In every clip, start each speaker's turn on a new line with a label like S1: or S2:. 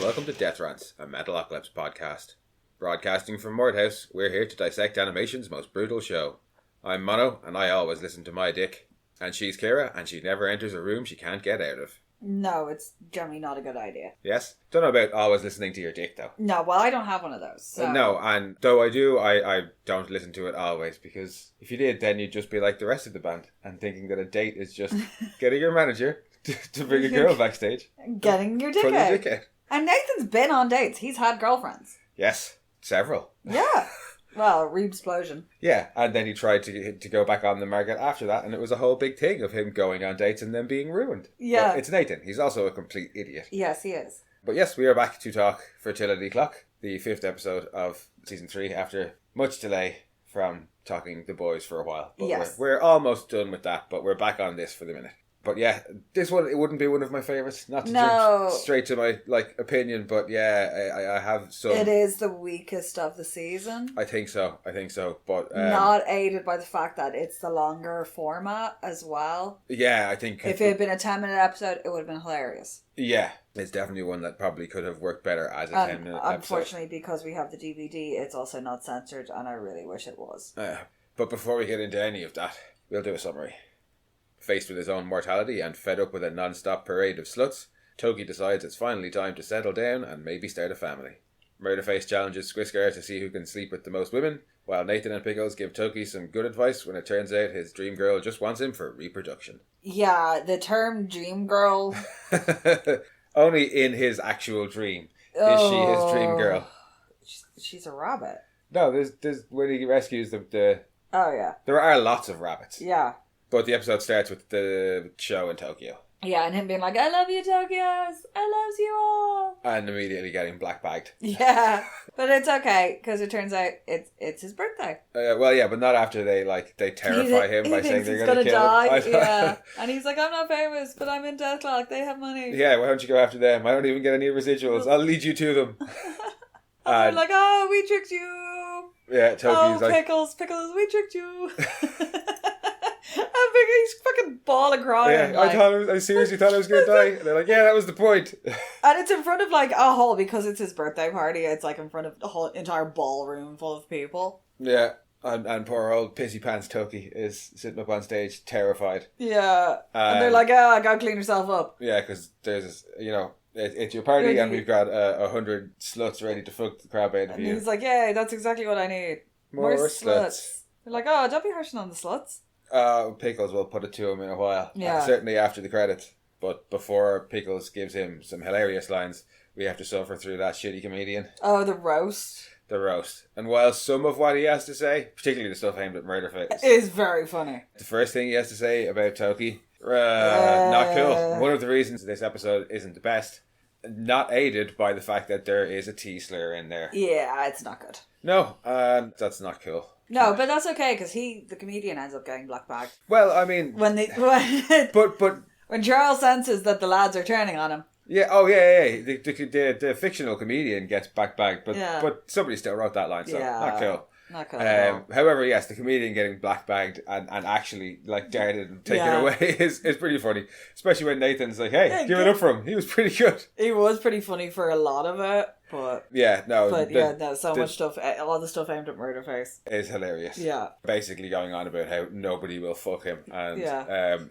S1: welcome to Death Rants, a Metalocalypse podcast. Broadcasting from Mordhouse, we're here to dissect animation's most brutal show. I'm Mono, and I always listen to my dick. And she's Kira, and she never enters a room she can't get out of.
S2: No, it's generally not a good idea.
S1: Yes? Don't know about always listening to your dick, though.
S2: No, well, I don't have one of those. So.
S1: No, and though I do, I don't listen to it always, because if you did, then you'd just be like the rest of the band, and thinking that a date is just getting your manager to bring a girl backstage.
S2: Getting your dick out. And Nathan's been on dates. He's had girlfriends.
S1: Yes, several.
S2: Yeah. Well, re-explosion.
S1: Yeah, and then he tried to go back on the market after that, and it was a whole big thing of him going on dates and then being ruined.
S2: Yeah.
S1: But it's Nathan. He's also a complete idiot.
S2: Yes, he is.
S1: But yes, we are back to talk Fertilityklok, the 5th episode of Season 3, after much delay from talking The Boys for a while. But
S2: yes.
S1: We're almost done with that, but we're back on this for the minute. But yeah, this one, it wouldn't be one of my favourites. Not to jump straight to my opinion, but yeah, I have some...
S2: It is the weakest of the season.
S1: I think so. But
S2: not aided by the fact that it's the longer format as well.
S1: Yeah, I think...
S2: If it had been a 10-minute episode, it would have been hilarious.
S1: Yeah, it's definitely one that probably could have worked better as a 10-minute episode.
S2: Unfortunately, because we have the DVD, it's also not censored, and I really wish it was.
S1: But before we get into any of that, we'll do a summary. Faced with his own mortality and fed up with a non-stop parade of sluts, Toki decides it's finally time to settle down and maybe start a family. Murderface challenges Squiscar to see who can sleep with the most women, while Nathan and Pickles give Toki some good advice when it turns out his dream girl just wants him for reproduction. Yeah,
S2: the term dream girl...
S1: Only in his actual dream is she his dream girl.
S2: She's a rabbit.
S1: No, there's when he rescues the...
S2: Oh, yeah.
S1: There are lots of rabbits.
S2: Yeah.
S1: But the episode starts with the show in Tokyo.
S2: Yeah, and him being like, I love you, Tokyo. I love you all.
S1: And immediately getting black bagged.
S2: Yeah. But it's okay, because it turns out it's his birthday.
S1: Well, yeah, but not after they terrify him by saying they're going to kill
S2: die.
S1: him.
S2: Yeah. And he's like, I'm not famous, but I'm in Death Clock. They have money.
S1: Yeah, why don't you go after them? I don't even get any residuals. I'll lead you to them.
S2: And they're like, oh, we tricked you.
S1: Yeah, Toki's like...
S2: Pickles, we tricked you. He's fucking bawling crying.
S1: Yeah, I seriously thought I was going to die. And they're like, yeah, that was the point.
S2: And it's in front of like a whole, because it's his birthday party, it's like in front of the whole entire ballroom full of people.
S1: Yeah, and poor old pissy pants Toki is sitting up on stage terrified.
S2: Yeah, and they're like, I gotta clean yourself up.
S1: Yeah, because there's, it's your party and we've got 100 sluts ready to fuck the crap out of you.
S2: And he's like, yeah, that's exactly what I need. More sluts. They're like, oh, don't be harshing on the sluts.
S1: Pickles will put it to him in a while.
S2: Yeah.
S1: Certainly after the credits. But before Pickles gives him some hilarious lines, we have to suffer through that shitty comedian.
S2: Oh, the roast.
S1: The roast. And while some of what he has to say, particularly the stuff aimed at Murderface,
S2: is very funny.
S1: The first thing he has to say about Toki, not cool. One of the reasons this episode isn't the best, not aided by the fact that there is a T slur in there.
S2: Yeah, it's not good.
S1: No, that's not cool.
S2: No, but that's okay, because the comedian ends up getting black bagged.
S1: Well, I mean... But
S2: when Charles senses that the lads are turning on him.
S1: Yeah, the fictional comedian gets black bagged, but somebody still wrote that line, so not cool.
S2: Not cool at all.
S1: However, yes, the comedian getting black bagged and actually darted and taken away is pretty funny. Especially when Nathan's like, hey, give it up for him. He was pretty good.
S2: He was pretty funny for a lot of it, but...
S1: Yeah, no.
S2: Much stuff, all the stuff aimed at Murderface.
S1: Is hilarious.
S2: Yeah.
S1: Basically going on about how nobody will fuck him, and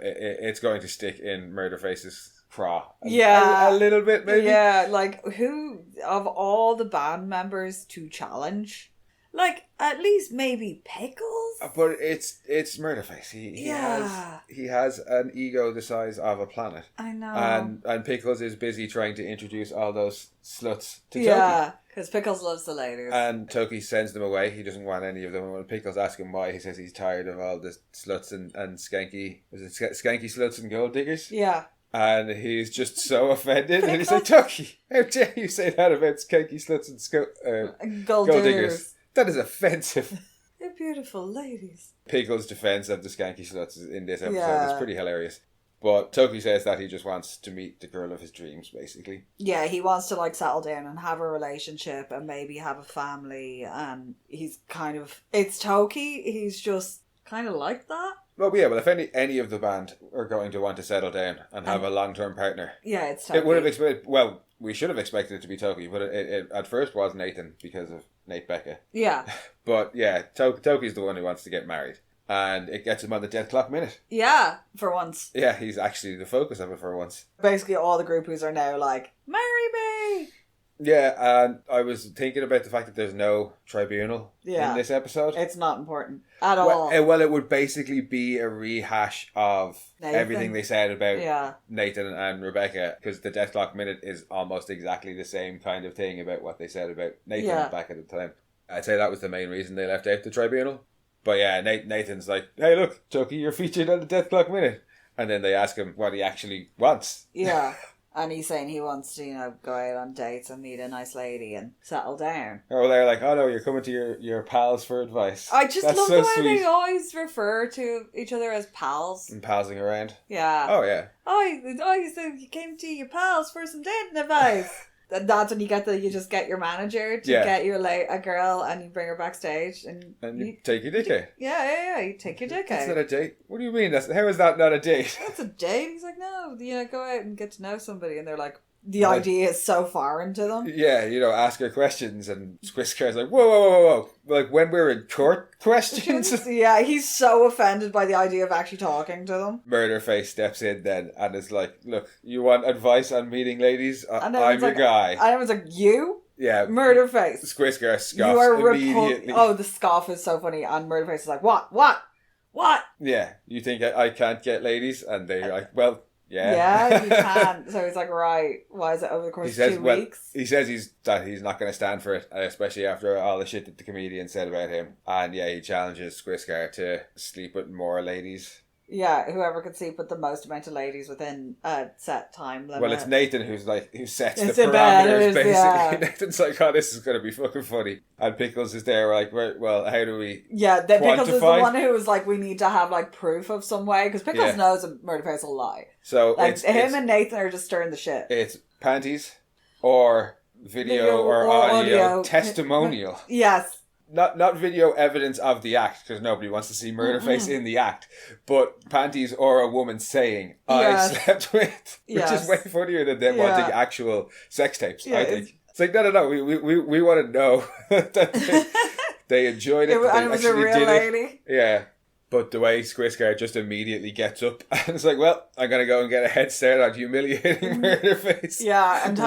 S1: it's going to stick in Murderface's craw. A little bit, maybe.
S2: Yeah, like, who, of all the band members to challenge... Like, at least maybe Pickles?
S1: But it's Murderface. He has an ego the size of a planet.
S2: I know.
S1: And Pickles is busy trying to introduce all those sluts to Toki.
S2: Yeah, because Pickles loves the ladies.
S1: And Toki sends them away. He doesn't want any of them. And when Pickles asks him why, he says he's tired of all the sluts and skanky... Was it skanky sluts and gold diggers?
S2: Yeah.
S1: And he's just so offended. And he's like, Toki, how dare you say that about skanky sluts and gold diggers? That is offensive.
S2: They're beautiful ladies.
S1: Pickles' defense of the skanky sluts in this episode is pretty hilarious. But Toki says that he just wants to meet the girl of his dreams, basically.
S2: Yeah, he wants to settle down and have a relationship and maybe have a family. And he's it's Toki. He's just kind of like that.
S1: Well, yeah, if any of the band are going to want to settle down and have a long-term partner.
S2: Yeah, it's Toki.
S1: It would have explained, well, we should have expected it to be Toki, but it at first was Nathan because of Nate Becca.
S2: Yeah.
S1: But yeah, Toki's the one who wants to get married. And it gets him on the dead clock minute.
S2: Yeah, for once.
S1: Yeah, he's actually the focus of it for once.
S2: Basically, all the groupies are now like, marry me!
S1: Yeah, and I was thinking about the fact that there's no tribunal in this episode.
S2: It's not important at all.
S1: Well, it would basically be a rehash of everything they said about Nathan and Rebecca, because the death clock minute is almost exactly the same kind of thing about what they said about Nathan back at the time. I'd say that was the main reason they left out the tribunal. But yeah, Nathan's like, hey, look, Toki, you're featured on the death clock minute. And then they ask him what he actually wants.
S2: Yeah. And he's saying he wants to, go out on dates and meet a nice lady and settle down.
S1: Oh, they're like, oh no, you're coming to your pals for advice.
S2: I just love the way they always refer to each other as pals.
S1: And palsing around.
S2: Yeah.
S1: Oh, yeah.
S2: You said you came to your pals for some dating advice. And that's when you just get your manager to get you a girl and you bring her backstage and
S1: you take your dick out.
S2: Yeah, you take your dick out.
S1: That's not a date. What do you mean? How is that not a date?
S2: That's a date. He's like, no, go out and get to know somebody. And they're like, the idea is so foreign to them.
S1: Yeah, ask her questions, and Squishcar's like, whoa. Like when we're in court questions.
S2: Yeah, he's so offended by the idea of actually talking to them.
S1: Murderface steps in then and is like, look, you want advice on meeting ladies? I'm your guy.
S2: And everyone's like, you?
S1: Yeah.
S2: Murderface.
S1: Squishcar scoffs
S2: you are
S1: immediately.
S2: The scoff is so funny. And Murderface is like, what?
S1: Yeah, you think I can't get ladies? And they're like, well...
S2: Yeah, you can. So he's like, right, why is it over the course of 2 weeks?
S1: He says he's not going to stand for it, especially after all the shit that the comedian said about him. And yeah, he challenges Squishcar to sleep with more ladies.
S2: Yeah, whoever could sleep with the most amount of ladies within a set time limit.
S1: Well, it's Nathan who sets the parameters, basically. Yeah. Nathan's like, oh, this is going to be fucking funny. And Pickles is there like, well, how do we
S2: Pickles is the one who was like, we need to have like proof of some way. Because Pickles knows a Murderface will lie. So him and Nathan are just stirring the shit.
S1: It's panties or video or audio testimonial.
S2: Yes.
S1: Not video evidence of the act, because nobody wants to see Murderface in the act, but panties or a woman saying, I slept with, which is way funnier than them wanting actual sex tapes, I think. It's like, no, we want to know that they enjoyed it,
S2: and it was a real lady.
S1: Yeah. But the way Squishcar just immediately gets up and it's like, well, I'm going to go and get a head start on humiliating Murderface.
S2: Yeah, and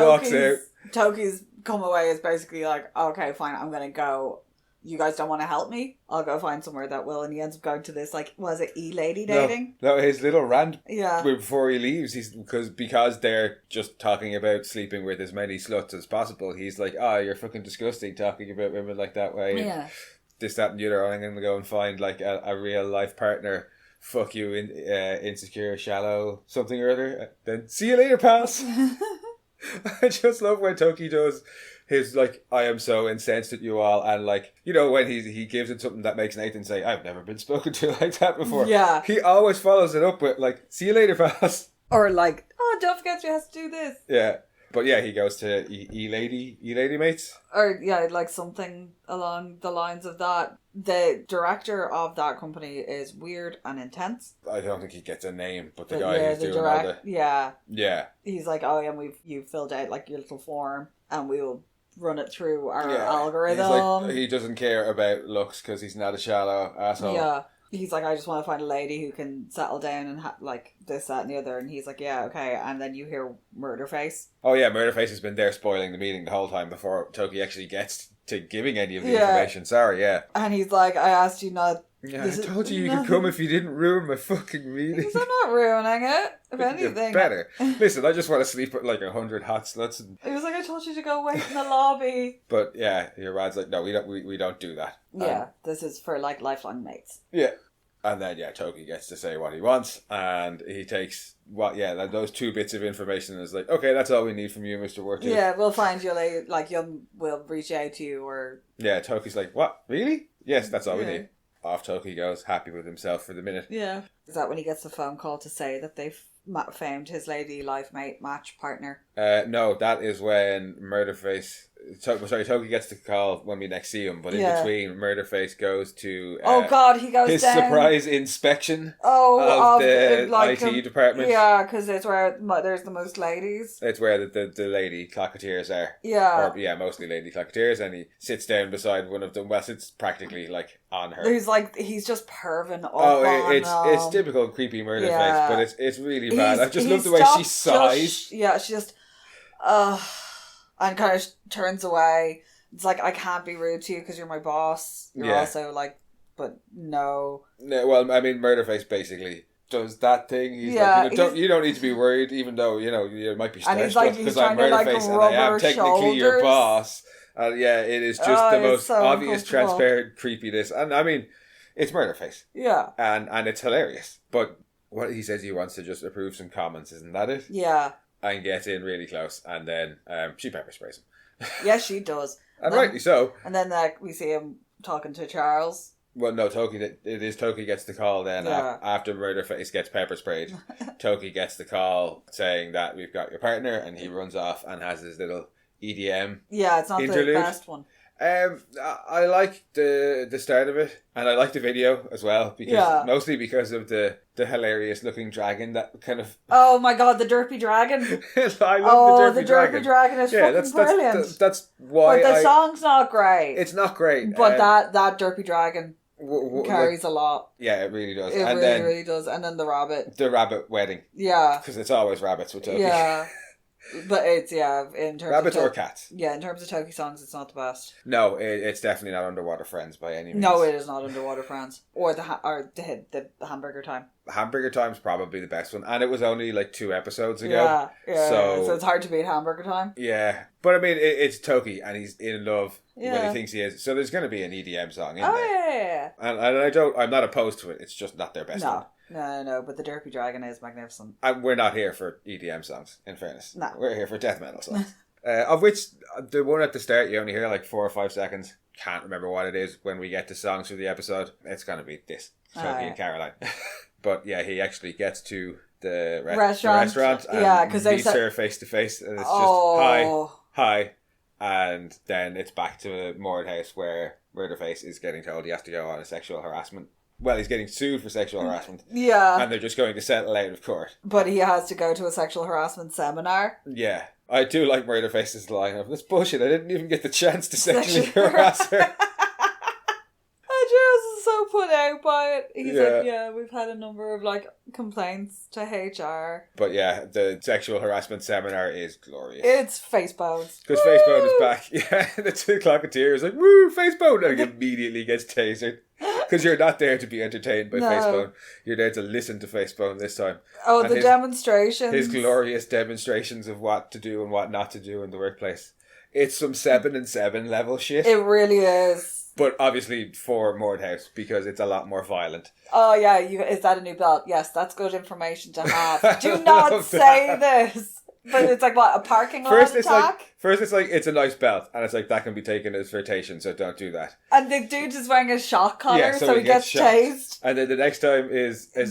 S2: Toki's come away is basically like, okay, fine, I'm going to go. You guys don't want to help me? I'll go find somewhere that will. And he ends up going to this, like, was it E-lady dating?
S1: No, his little rant before he leaves, because they're just talking about sleeping with as many sluts as possible. He's like, you're fucking disgusting talking about women like that way.
S2: Yeah.
S1: This, that, and the other. I'm going to go and find, like, a real life partner. Fuck you, insecure, shallow, something or other. Then see you later, pals. I just love when Toki does his, like, I am so incensed at you all, and, like, when he gives it something that makes Nathan say, I've never been spoken to like that before.
S2: Yeah.
S1: He always follows it up with, like, see you later, pals.
S2: Or, like, don't forget you have to do this.
S1: Yeah. But yeah, he goes to E-lady mates.
S2: Or, yeah, like something along the lines of that. The director of that company is weird and intense.
S1: I don't think he gets a name, but the guy who's doing all the...
S2: Yeah.
S1: Yeah.
S2: He's like, you filled out, like, your little form, and we'll run it through our algorithm.
S1: He's like, he doesn't care about looks because he's not a shallow asshole.
S2: Yeah. He's like, I just want to find a lady who can settle down and like this, that, and the other. And he's like, yeah, okay. And then you hear Murderface.
S1: Oh yeah, Murderface has been there spoiling the meeting the whole time before Toki actually gets to giving any of the information. Sorry, yeah.
S2: And he's like, I asked you not...
S1: Yeah, I told you could come if you didn't ruin my fucking meeting.
S2: Because I'm not ruining it. If anything.
S1: Better. Listen, I just want to sleep with like 100 hot sluts. And...
S2: He was like, I told you to go wait in the lobby.
S1: But yeah, your rad's like, no, we don't do that.
S2: Yeah, this is for like lifelong mates.
S1: Yeah. And then, Toki gets to say what he wants, and he takes those 2 bits of information and is like, okay, that's all we need from you, Mr. Wartooth. Yeah,
S2: we'll find you later, like, we'll reach out to you, or...
S1: Yeah, Toki's like, what, really? Yes, that's all we need. Off Toki goes, happy with himself for the minute.
S2: Yeah. Is that when he gets the phone call to say that they've found his lady life mate match partner?
S1: No, that is when Murderface Toki gets the call when we next see him, but in between, Murderface goes to
S2: oh god, he goes
S1: his
S2: down.
S1: surprise inspection
S2: of
S1: the
S2: like
S1: IT department.
S2: Yeah, because it's where there's the most ladies.
S1: It's where the lady clocketeers are.
S2: Yeah.
S1: Or, mostly lady clocketeers, and he sits down beside one of them. Well, sits practically like on her.
S2: He's just perving up
S1: it's typical creepy Murderface, but it's really bad. I just love the way she sighs.
S2: She just and kind of turns away. It's like, I can't be rude to you because you're my boss. You're also like, but no. No,
S1: well, I mean, Murderface basically does that thing. He's like, you don't need to be worried, even though, you might be stressed because I'm Murderface and I am technically your boss. It is just the most obvious, transparent creepiness. And I mean, it's Murderface. Yeah. And it's hilarious. But what he says, he wants to just approve some comments, isn't that it? Yeah. And gets in really close, and then she pepper sprays him.
S2: Yes, she does.
S1: And rightly so.
S2: And then we see him talking to Charles.
S1: Well, no, Toki gets the call then after Murderface gets pepper sprayed. Toki gets the call saying that we've got your partner, and he runs off and has his little EDM.
S2: Yeah, it's not interlude. The best one.
S1: I like the start of it, and I like the video as well, mostly because of the hilarious looking dragon that kind of...
S2: Oh my god, the derpy dragon.
S1: I love the derpy
S2: dragon is fucking brilliant.
S1: That's why
S2: But the song's not great.
S1: It's not great.
S2: But that derpy dragon carries a lot.
S1: Yeah, it really does.
S2: It really does. And then the rabbit.
S1: The rabbit wedding.
S2: Yeah.
S1: Because it's always rabbits with Toki.
S2: Yeah. But it's, in terms
S1: rabbits
S2: of...
S1: or cats.
S2: Yeah, in terms of Toki songs, it's not the best.
S1: No, it's definitely not Underwater Friends by any means.
S2: No, it is not Underwater Friends. Or the Hamburger Time.
S1: Hamburger Time's probably the best one. And it was only like 2 episods ago.
S2: Yeah. So it's hard to beat Hamburger Time.
S1: Yeah. But I mean, it's Toki, and he's in love when he thinks he is. So there's going to be an EDM song in there.
S2: Yeah.
S1: And I'm not opposed to it. It's just not their best one.
S2: No, but the Derpy Dragon is magnificent.
S1: And we're not here for EDM songs, in fairness.
S2: No.
S1: We're here for death metal songs. Of which, the one at the start, you only hear like 4 or 5 seconds. Can't remember what it is when we get to songs for the episode. It's going to be this. Toki and Caroline. But yeah, he actually gets to the restaurant and meets her face to face. And it's just, hi. And then it's back to Mord House where Murderface is getting told he has to go on a sexual harassment. Well, he's getting sued for sexual harassment. Yeah. And they're just going to settle out of court.
S2: But he has to go to a sexual harassment seminar.
S1: Yeah. I do like Murderface's line of, "That's bullshit, I didn't even get the chance to sexually harass her."
S2: Andrew is so put out by it. He's like, we've had a number of complaints to HR.
S1: But yeah, the sexual harassment seminar is glorious.
S2: It's Facebone.
S1: Because Facebone is back. Yeah, the 2 clocketeers is like, woo, Facebone! And he immediately gets tasered. Because you're not there to be entertained by Facebone. You're there to listen to Facebone this time.
S2: Oh, and the demonstrations.
S1: His glorious demonstrations of what to do and what not to do in the workplace. It's some 7 and 7 level shit.
S2: It really is.
S1: But obviously for Mord House, because it's a lot more violent.
S2: Oh yeah, is that a new belt? Yes, that's good information to have. Do not say this. But it's like, what, a parking lot attack?
S1: First it's like, it's a nice belt. And it's like, that can be taken as flirtation, so don't do that.
S2: And the dude is wearing a shock collar, so he gets tased.
S1: And then the next time is
S2: that's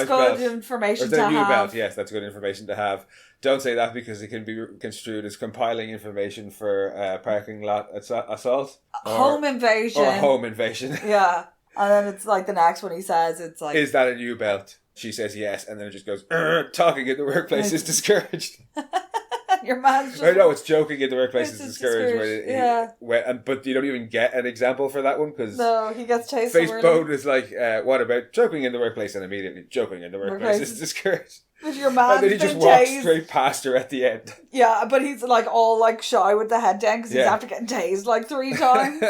S2: good information to have. Or new belt,
S1: yes, that's good information to have. Don't say that because it can be construed as compiling information for parking lot assault.
S2: Home invasion.
S1: Or home invasion.
S2: Yeah. And then it's like the next one he says, it's like...
S1: Is that a new belt? She says yes, and then it just goes, talking in the workplace is discouraged.
S2: Your man's just...
S1: I know, it's joking in the workplace is discouraged. But you don't even get an example for that one, because...
S2: No, he gets chased.
S1: Facebone is like, what about joking in the workplace? And immediately, joking in the workplace is discouraged.
S2: But your man's
S1: and then he just walks straight past her at the end.
S2: Yeah, but he's all shy with the head down, because he's after getting tased 3 times.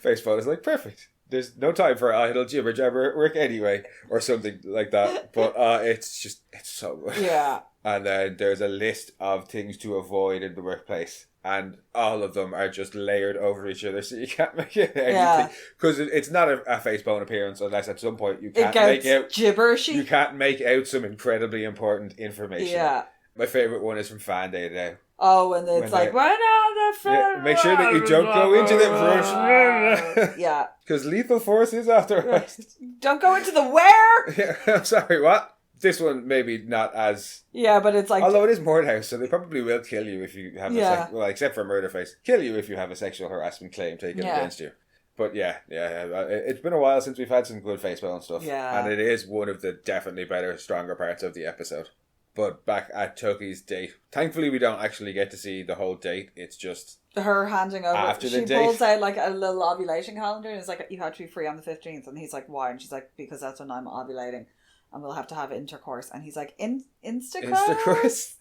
S1: Facebone is like, perfect. There's no time for idle jibber jabber at work anyway, or something like that. But it's so good. Yeah. And then there's a list of things to avoid in the workplace, and all of them are just layered over each other, so you can't make it anything. Because it's not a Facebone appearance unless at some point you can't make out
S2: gibberishy.
S1: You can't make out some incredibly important information. Yeah. My favourite one is from Fan Day Now.
S2: Oh, and it's like, why not the film?
S1: Make sure that you don't go into them first.
S2: Yeah.
S1: Because lethal force is after us.
S2: Don't go into the where?
S1: Yeah, I'm sorry, what? This one maybe not as...
S2: Yeah, but it's like...
S1: Although it is Mordhouse, so they probably will kill you if you have well, except for Murderface. Kill you if you have a sexual harassment claim taken against you. But yeah. It's been a while since we've had some good Facebone stuff.
S2: Yeah.
S1: And it is one of the definitely better, stronger parts of the episode. But back at Toki's date. Thankfully, we don't actually get to see the whole date. It's just... her handing over.
S2: After the date. She pulls out like a little ovulation calendar and it's like, you have to be free on the 15th. And he's like, why? And she's like, because that's when I'm ovulating. And we'll have to have intercourse. And he's like, Instacourse?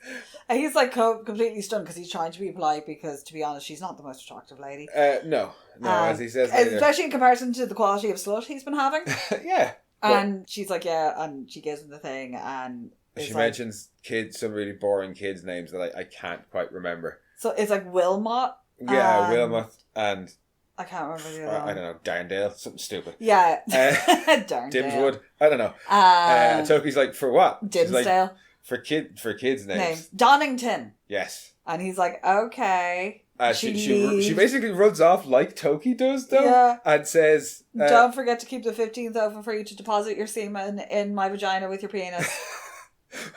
S2: And he's like completely stunned because he's trying to be polite because, to be honest, she's not the most attractive lady.
S1: No, as he says later.
S2: Especially in comparison to the quality of slut he's been having.
S1: Yeah.
S2: And she's like, yeah, and she gives him the thing and...
S1: she mentions some really boring kids' names that I can't quite remember.
S2: So it's like Wilmot.
S1: Yeah, Wilmot and...
S2: I can't remember the other one.
S1: I don't know, Darndale, something stupid.
S2: Yeah, Darndale.
S1: Dimswood, I don't know. Toki's like, for what?
S2: Dimsdale.
S1: Like, for kids' names.
S2: Donington.
S1: Yes.
S2: And he's like, okay.
S1: She basically runs off like Toki does, though, and says...
S2: don't forget to keep the 15th open for you to deposit your semen in my vagina with your penis.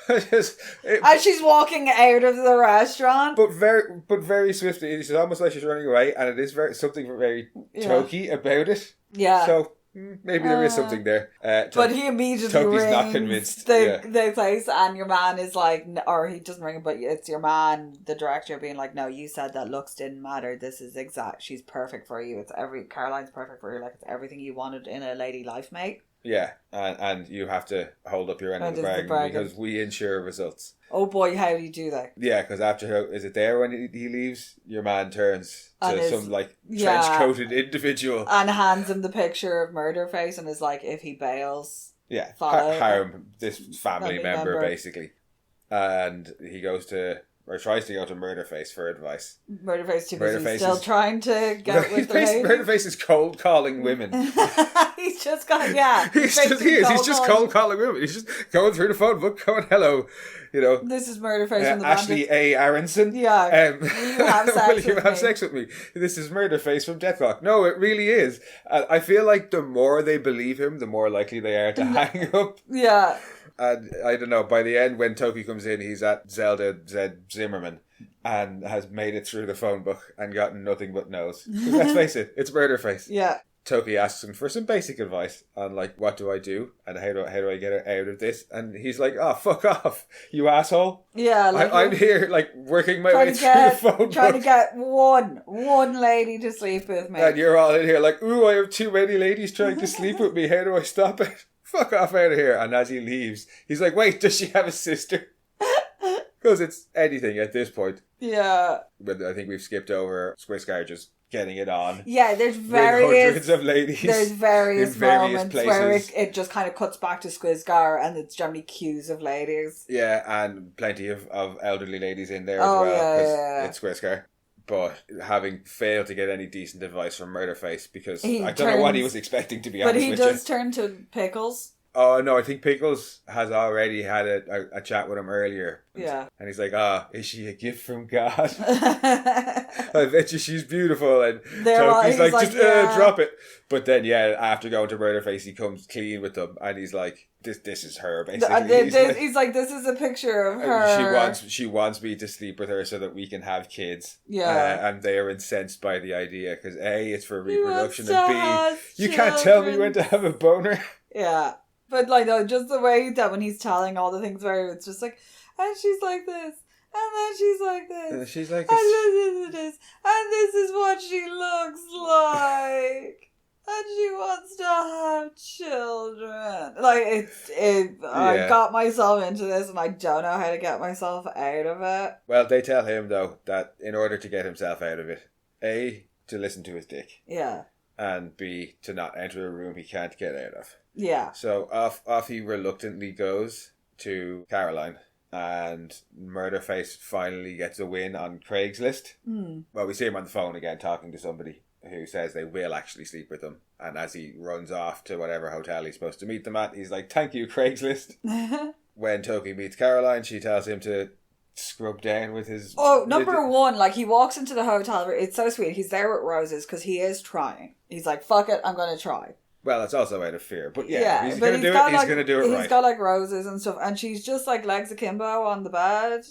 S2: As she's walking out of the restaurant,
S1: but very swiftly. It's almost like she's running away, and it is something very Toki about it.
S2: Yeah.
S1: So maybe there is something there.
S2: But he immediately
S1: Toki's
S2: rings
S1: not convinced.
S2: The place, and your man is like, or he doesn't ring, but it's your man, the director, being like, no, you said that looks didn't matter. This is exact. She's perfect for you. Caroline's perfect for you. Like, it's everything you wanted in a lady life mate.
S1: Yeah, and you have to hold up your end of the bargain because we ensure results.
S2: Oh boy, how do you do that?
S1: Yeah, because is it there when he leaves? Your man turns to some trench-coated individual
S2: and hands him the picture of Murderface and is like, if he bails,
S1: harm this family member basically. And he goes to... or tries to go to Murderface for advice.
S2: Murderface too busy still trying to get with the lady.
S1: Murderface is cold calling women.
S2: He's just got
S1: He's just cold calling women. He's just going through the phone book, going hello. You know,
S2: this is Murderface from the
S1: Ashley
S2: Bandit.
S1: A. Aronson.
S2: Yeah. Will you have sex with me?
S1: This is Murderface from Deathlock. No, it really is. I feel like the more they believe him, the more likely they are to hang up.
S2: Yeah.
S1: And I don't know, by the end when Toki comes in, he's at Zelda Z. Zimmerman and has made it through the phone book and gotten nothing but no's. Let's face it, it's Murderface.
S2: Yeah.
S1: Toki asks him for some basic advice on like, what do I do and how do I get out of this? And he's like, oh, fuck off, you asshole.
S2: Yeah,
S1: like I'm here like working my way through the phone book.
S2: Trying to get one lady to sleep with me.
S1: And you're all in here like, ooh, I have too many ladies trying to sleep with me. How do I stop it? Fuck off out of here. And as he leaves, he's like, wait, does she have a sister? Because it's anything at this point.
S2: Yeah.
S1: But I think we've skipped over Squiscar just getting it on.
S2: Yeah, there's hundreds
S1: of ladies.
S2: There's various moments places where it just kind of cuts back to Squiscar and it's generally queues of ladies.
S1: Yeah, and plenty of elderly ladies in there as well. Yeah. It's Squiscar. But having failed to get any decent advice from Murderface because I don't know what he was expecting, to be honest with you.
S2: But he does turn to Pickles.
S1: Oh, no, I think Pickles has already had a chat with him earlier.
S2: Yeah.
S1: And he's like, is she a gift from God? I bet you she's beautiful. And Toki's like, just drop it. But then, after going to Murderface, he comes clean with them. And he's like, this is her, basically.
S2: He's like, this is a picture of her.
S1: She wants me to sleep with her so that we can have kids.
S2: Yeah.
S1: And they are incensed by the idea. Because A, it's for reproduction. And B, you can't tell me when to have a boner.
S2: Yeah. But like, no, just the way that when he's telling all the things about her, it's just like, and she's like this, and then she's like this,
S1: and she's like
S2: this, and this is what she looks like, and she wants to have children. Like, I got myself into this, and I don't know how to get myself out of it.
S1: Well, they tell him though that in order to get himself out of it, A, to listen to his dick, and B, to not enter a room he can't get out of.
S2: Yeah.
S1: So off he reluctantly goes to Caroline, and Murderface finally gets a win on Craigslist. Well, we see him on the phone again talking to somebody who says they will actually sleep with him. And as he runs off to whatever hotel he's supposed to meet them at, he's like, thank you, Craigslist. When Toki meets Caroline, she tells him to scrub down with his...
S2: Oh, number one, like, he walks into the hotel. It's so sweet. He's there with roses because he is trying. He's like, fuck it, I'm going to try.
S1: Well, it's also out of fear. But yeah, if he's going to do it, he's going to do it right.
S2: He's got like roses and stuff. And she's just like legs akimbo on the bed.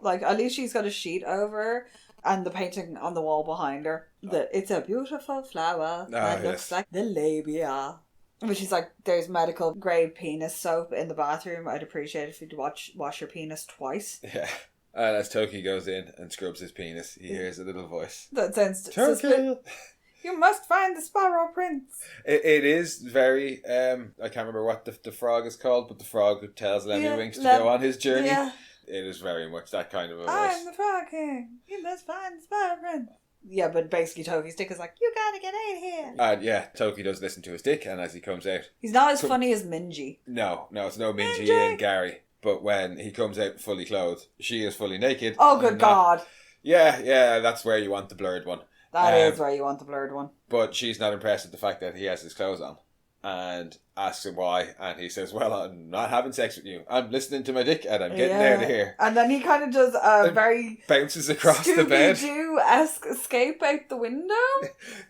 S2: Like, at least she's got a sheet over her. And the painting on the wall behind her. It's a beautiful flower that looks like the labia. But she's like, there's medical grade penis soap in the bathroom. I'd appreciate it if you'd wash your penis twice.
S1: Yeah. And as Toki goes in and scrubs his penis, he hears a little voice.
S2: That sounds... Toki! You must find the sparrow prince.
S1: It is very... I can't remember what the frog is called, but the frog who tells Lemmy to go on his journey. Yeah. It is very much that kind of a voice.
S2: I'm the frog king. You must find the sparrow prince. Yeah, but basically Toki's dick is like, you gotta get out of here.
S1: And yeah, Toki does listen to his dick, and as he comes out...
S2: He's not as funny as Minji.
S1: No, it's no Minji and Gary. But when he comes out fully clothed, she is fully naked.
S2: Oh, good God.
S1: Yeah, that's where you want the blurred one.
S2: That is where you want the blurred one.
S1: But she's not impressed with the fact that he has his clothes on. And asks him why, and he says, well, I'm not having sex with you. I'm listening to my dick, and I'm getting out of here.
S2: And then he kind of does a very...
S1: bounces across the bed.
S2: Scooby-Doo-esque escape out the window.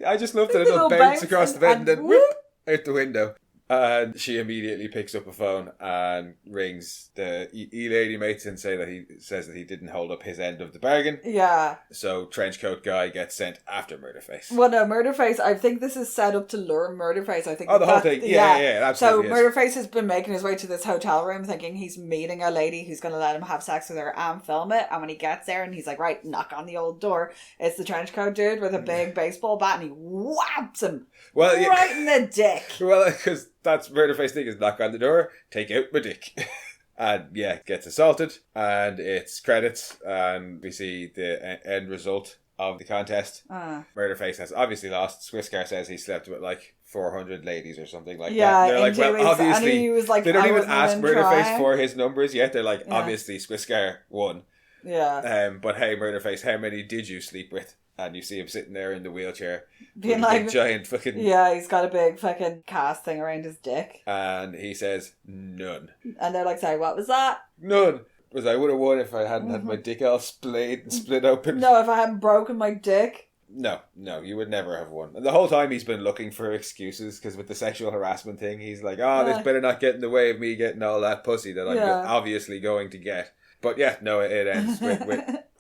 S2: I
S1: just love that it'll bounce across the bed and then whoop out the window. And she immediately picks up a phone and rings the E-Lady mates and says that he didn't hold up his end of the bargain.
S2: Yeah.
S1: So Trenchcoat Guy gets sent after Murderface.
S2: Well, no, Murderface, I think this is set up to lure Murderface. I think.
S1: Oh, the whole thing. Yeah, absolutely.
S2: So Murderface has been making his way to this hotel room thinking he's meeting a lady who's going to let him have sex with her and film it. And when he gets there and he's like, right, knock on the old door, it's the trenchcoat dude with a big baseball bat and he whaps him right in the dick.
S1: Well, because... that's Murderface thing is knock on the door, take out my dick. And yeah, gets assaulted. And it's credits. And we see the end result of the contest. Murderface has obviously lost. Swisscar says he slept with like 400 ladies or something like that. They're like, well, obviously. He was like, they don't even ask Murderface for his numbers yet. They're like, obviously, Swisscar won.
S2: Yeah.
S1: But hey, Murderface, how many did you sleep with? And you see him sitting there in the wheelchair.
S2: Being like...
S1: big giant fucking...
S2: Yeah, he's got a big fucking cast thing around his dick.
S1: And he says, none.
S2: And they're like, sorry, what was that?
S1: None. Because I would have won if I hadn't had my dick all split open.
S2: No, if I hadn't broken my dick.
S1: No, you would never have won. And the whole time he's been looking for excuses, because with the sexual harassment thing, he's like, this better not get in the way of me getting all that pussy that I'm obviously going to get. But yeah, no, it ends with...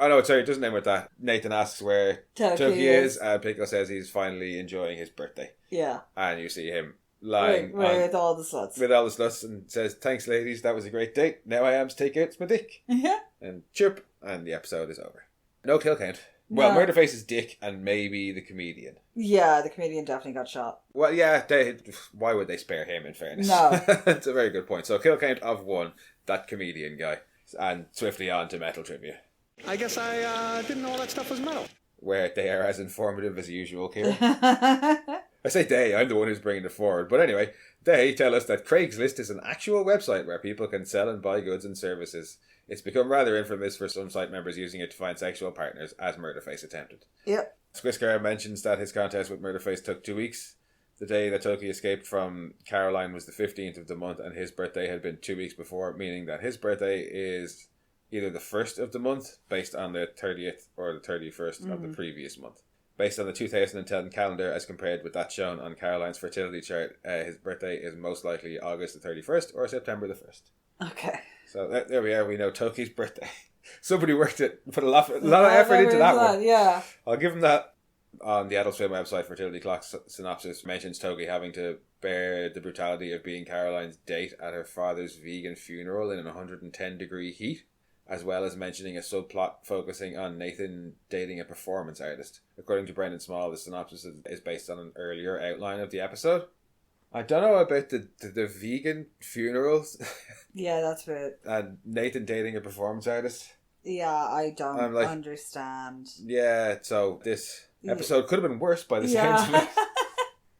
S1: Oh no, sorry, it doesn't end with that. Nathan asks where Toki is, and Pickle says he's finally enjoying his birthday.
S2: Yeah.
S1: And you see him lying
S2: with all the sluts.
S1: With all the sluts, and says, thanks ladies, that was a great date. Now I am to take out my dick.
S2: Yeah.
S1: And chirp, and the episode is over. No kill count. Well, Murderface's dick and maybe the comedian.
S2: Yeah, the comedian definitely got shot.
S1: Well, yeah, why would they spare him, in fairness?
S2: No.
S1: That's a very good point. So kill count of 1, that comedian guy. And swiftly on to metal trivia.
S3: I guess I didn't know all that stuff was metal.
S1: Where they are as informative as usual, Kieran. I say they, I'm the one who's bringing it forward. But anyway, they tell us that Craigslist is an actual website where people can sell and buy goods and services. It's become rather infamous for some site members using it to find sexual partners, as Murderface attempted.
S2: Yep.
S1: Swisscar mentions that his contest with Murderface took 2 weeks. The day that Toki escaped from Caroline was the 15th of the month, and his birthday had been 2 weeks before, meaning that his birthday is either the 1st of the month, based on the 30th, or the 31st of the previous month. Based on the 2010 calendar, as compared with that shown on Caroline's fertility chart, his birthday is most likely August the 31st or September the 1st.
S2: Okay.
S1: So there we are, we know Toki's birthday. Somebody worked it, put a lot of effort into that one.
S2: Yeah.
S1: I'll give him that. On the Adult Swim website, Fertilityklok synopsis mentions Toki having to bear the brutality of being Caroline's date at her father's vegan funeral in an 110-degree heat, as well as mentioning a subplot focusing on Nathan dating a performance artist. According to Brendan Small, the synopsis is based on an earlier outline of the episode. I don't know about the vegan funerals.
S2: Yeah, that's it.
S1: And Nathan dating a performance artist.
S2: Yeah, I don't understand.
S1: Yeah, so this episode could have been worse by the sounds of it.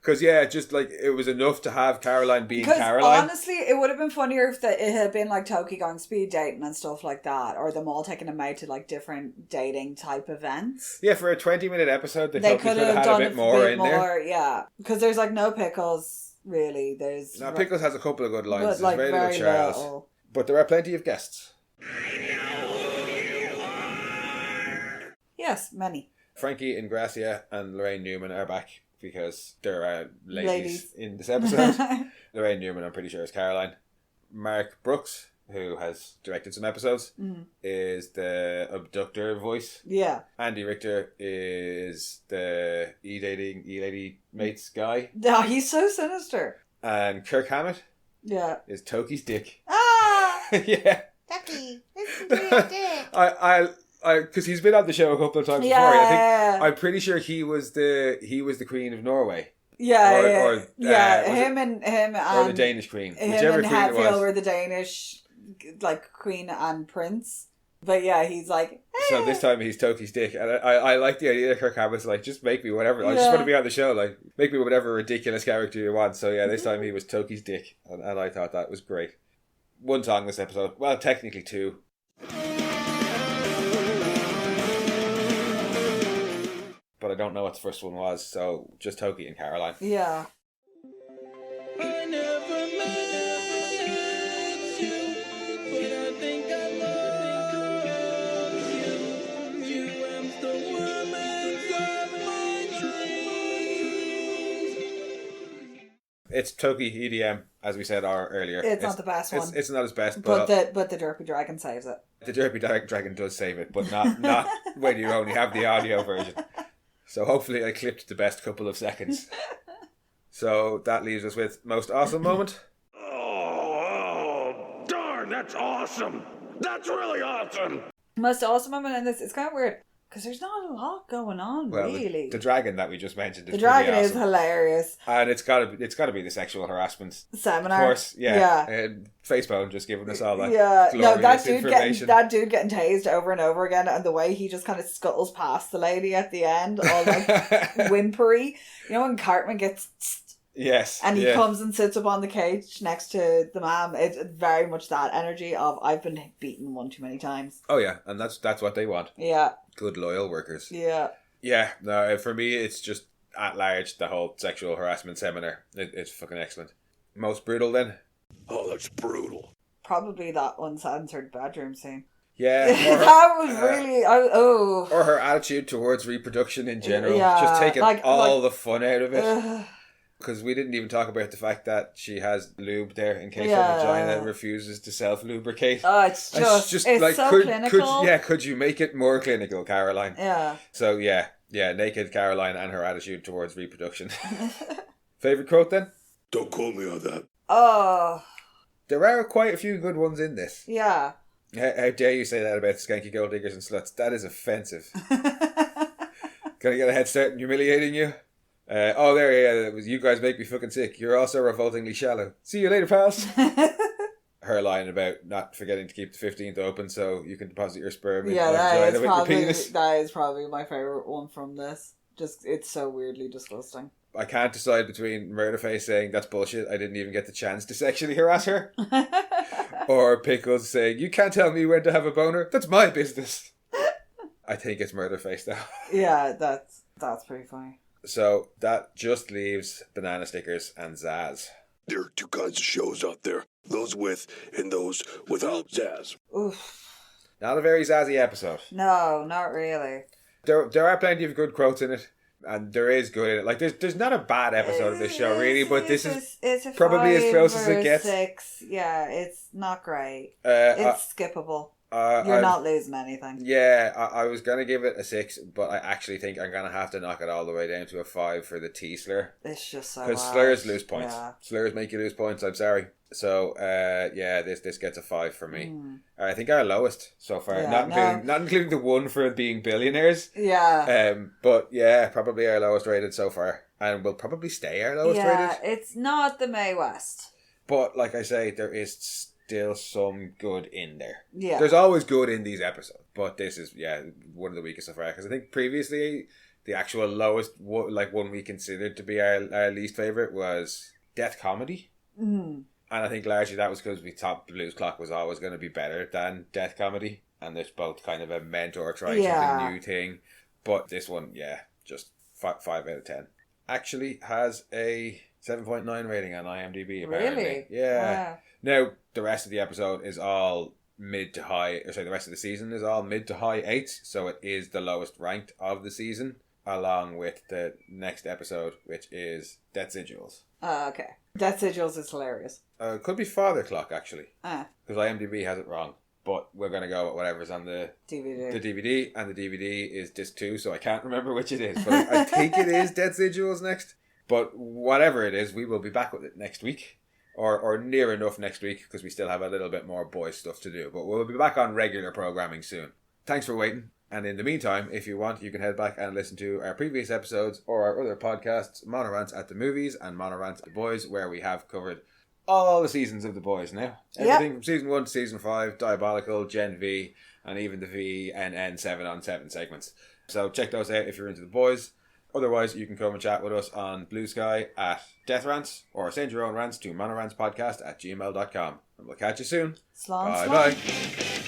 S1: Because, just like, it was enough to have Caroline being Caroline.
S2: Honestly, it would have been funnier if it had been like Toki going speed dating and stuff like that, or them all taking him out to like different dating type events.
S1: Yeah, for a 20-minute episode, they could have had a bit more in there.
S2: Yeah, because there's like no Pickles, really.
S1: Pickles has a couple of good lines. There's
S2: like
S1: very little Charles.
S2: Little.
S1: But there are plenty of guests.
S2: Yes, many.
S1: Frankie Ingracia and Lorraine Newman are back because there are ladies in this episode. Lorraine Newman, I'm pretty sure, is Caroline. Mark Brooks, who has directed some episodes, is the abductor voice.
S2: Yeah.
S1: Andy Richter is the E-lady mates guy.
S2: No, he's so sinister.
S1: And Kirk Hammett is Toki's dick.
S2: Ah!
S1: Yeah.
S2: Toki, listen to your dick.
S1: Because he's been on the show a couple of times before. I think I'm pretty sure he was the Queen of Norway.
S2: Him and
S1: or the Danish Queen,
S2: him
S1: whichever
S2: and
S1: queen it was.
S2: Hatfield were the Danish, like, Queen and Prince. But yeah, he's like.
S1: So this time he's Toki's dick, and I like the idea that Kirk Hammett's like, just make me whatever. I just want to be on the show. Like, make me whatever ridiculous character you want. So yeah, this time he was Toki's dick, and I thought that was great. One song this episode. Well, technically two. But I don't know what the first one was, so just Toki and Caroline.
S2: Yeah.
S4: I never met you, but I think I love you. You am the woman of my dreams.
S1: It's Toki EDM, as we said earlier.
S2: It's not the best one.
S1: It's not his best,
S2: but the Derpy Dragon saves it.
S1: The Derpy Dragon does save it, but not when you only have the audio version. So hopefully I clipped the best couple of seconds. So that leaves us with most awesome moment.
S5: Oh, darn, that's awesome. That's really awesome.
S2: Most awesome moment in this, it's kind of weird, because there's not a lot going on,
S1: well,
S2: really.
S1: The dragon that we just mentioned is
S2: the dragon
S1: awesome.
S2: is hilarious.
S1: And it's got to be the sexual harassment
S2: seminar.
S1: Of course, yeah. And Facebone just giving us all that glorious information.
S2: That dude getting tased over and over again, and the way he just kind of scuttles past the lady at the end, all like whimpery. You know when Cartman gets...
S1: Yes.
S2: And he comes and sits up on the couch next to the mom. It's very much that energy of, I've been beaten one too many times.
S1: Oh yeah, and that's what they want.
S2: Yeah.
S1: Good loyal workers.
S2: Yeah.
S1: Yeah, no, for me it's just at large the whole sexual harassment seminar. It's fucking excellent. Most brutal then?
S5: Oh, that's brutal.
S2: Probably that uncensored bedroom scene.
S1: Yeah.
S2: That was really...
S1: Or her attitude towards reproduction in general.
S2: Yeah,
S1: just taking all the fun out of it. Because we didn't even talk about the fact that she has lube there in case her vagina refuses to self-lubricate.
S2: Oh, it's like, so clinical.
S1: Could you make it more clinical, Caroline?
S2: Yeah.
S1: So yeah, naked Caroline and her attitude towards reproduction. Favourite quote then?
S5: Don't quote me on that.
S2: Oh.
S1: There are quite a few good ones in this.
S2: Yeah.
S1: How dare you say that about skanky gold diggers and sluts? That is offensive. Gonna get a head start in humiliating you? It was, you guys make me fucking sick. You're also revoltingly shallow. See you later, pals. Her line about not forgetting to keep the 15th open so you can deposit your sperm in the vagina with your penis.
S2: That is probably my favourite one from this. Just, it's so weirdly disgusting.
S1: I can't decide between Murderface saying that's bullshit, I didn't even get the chance to sexually harass her, or Pickles saying, you can't tell me when to have a boner, that's my business. I think it's Murderface though.
S2: Yeah, that's pretty funny.
S1: So that just leaves Banana Stickers and Zaz.
S5: There are two kinds of shows out there. Those with and those without Zaz.
S2: Oof.
S1: Not a very Zazzy episode.
S2: No, not really.
S1: There are plenty of good quotes in it. And there is good in it. Like, there's not a bad episode of this show, really, but this is probably as close as it gets.
S2: 6. Yeah, it's not great. It's skippable. You're not losing anything.
S1: Yeah, I was going to give it a 6, but I actually think I'm going to have to knock it all the way down to a 5 for the T-slur.
S2: It's just so
S1: because slurs lose points. Yeah. Slurs make you lose points, I'm sorry. So, this gets a 5 for me. I think our lowest so far. Yeah, not including the one for being billionaires.
S2: Yeah.
S1: But yeah, probably our lowest rated so far. And will probably stay our lowest rated.
S2: Yeah, it's not the Mae West.
S1: But, like I say, there is still some good in there.
S2: Yeah.
S1: There's always good in these episodes. But this is, one of the weakest so far. Because I think previously, the actual lowest, one we considered to be our least favourite was Death Comedy.
S2: Mm.
S1: And I think largely that was because we thought Blues Clock was always going to be better than Death Comedy. And there's both kind of a mentor trying something new thing. But this one, just 5 out of 10. Actually has a 7.9 rating on IMDb, apparently.
S2: Really?
S1: Yeah. Wow. Now, the rest of the episode is all mid to high... the rest of the season is all mid to high 8s. So it is the lowest ranked of the season. along with the next episode, which is Death Sigils.
S2: Okay. Death Sigils is hilarious.
S1: It could be Father Clock, actually.
S2: Ah.
S1: Because IMDb has it wrong. But we're going to go with whatever's on the
S2: DVD.
S1: The DVD, and the DVD is disc 2, so I can't remember which it is. But I think it is Death Sigils next. But whatever it is, we will be back with it next week. Or near enough next week, because we still have a little bit more boys stuff to do. But we'll be back on regular programming soon. Thanks for waiting. And in the meantime, if you want, you can head back and listen to our previous episodes or our other podcasts, Monorants at the Movies and Monorants at the Boys, where we have covered all the seasons of The Boys now. Everything from season 1 to season 5, Diabolical, Gen V, and even the VNN 7-on-7 segments. So check those out if you're into The Boys. Otherwise, you can come and chat with us on Blue Sky at Death Rants, or send your own rants to monorantspodcast@gmail.com. And we'll catch you soon.
S2: Slán,
S1: Bye-bye.